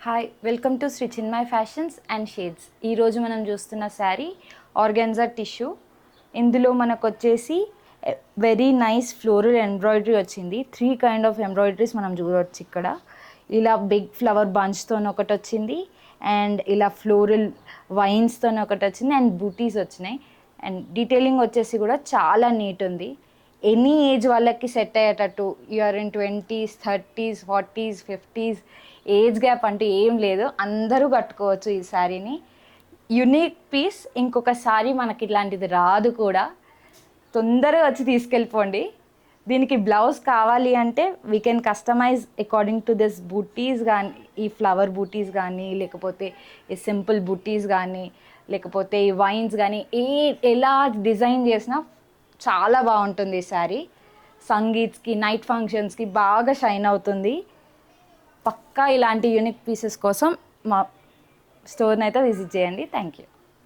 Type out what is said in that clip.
Hi welcome to Shri Chinmay fashions and shades. ఈరోజు మనం చూస్తున్న శారీ ఆర్గాన్జా టిష్యూ. ఇందులో మనకు వచ్చేసి వెరీ నైస్ ఫ్లోరల్ ఎంబ్రాయిడరీ వచ్చింది. 3 కైండ్ ఆఫ్ ఎంబ్రాయిడరీస్ మనం చూడవచ్చు ఇక్కడ. ఇలా బిగ్ ఫ్లవర్ బంచ్తో ఒకటి వచ్చింది, అండ్ ఇలా ఫ్లోరల్ వైన్స్తో ఒకటి వచ్చింది, అండ్ బూటీస్ వచ్చినాయి. అండ్ డీటెయిలింగ్ వచ్చేసి కూడా చాలా నీట్ ఉంది. ఎనీ ఏజ్ వాళ్ళకి సెట్ అయ్యేటట్టు, you're in 20s, 30s, 40s, 50s, age gap అంటూ ఏం లేదు, అందరూ కట్టుకోవచ్చు ఈ శారీని. యునిక్ పీస్, ఇంకొకసారి మనకి ఇట్లాంటిది రాదు కూడా. తొందరగా వచ్చి తీసుకెళ్ళిపోండి. దీనికి బ్లౌజ్ కావాలి అంటే we can customize according to this booties కానీ, ఈ ఫ్లవర్ బూటీస్ కానీ, లేకపోతే ఈ సింపుల్ బూటీస్ కానీ, లేకపోతే ఈ వైన్స్ కానీ, ఎలా డిజైన్ చేసినా చాలా బాగుంటుంది ఈ శారీ. సంగీత్స్కి, నైట్ ఫంక్షన్స్కి బాగా షైన్ అవుతుంది. పక్కా ఇలాంటి యూనిక్ పీసెస్ కోసం మా స్టోర్ని అయితే విజిట్ చేయండి. Thank you.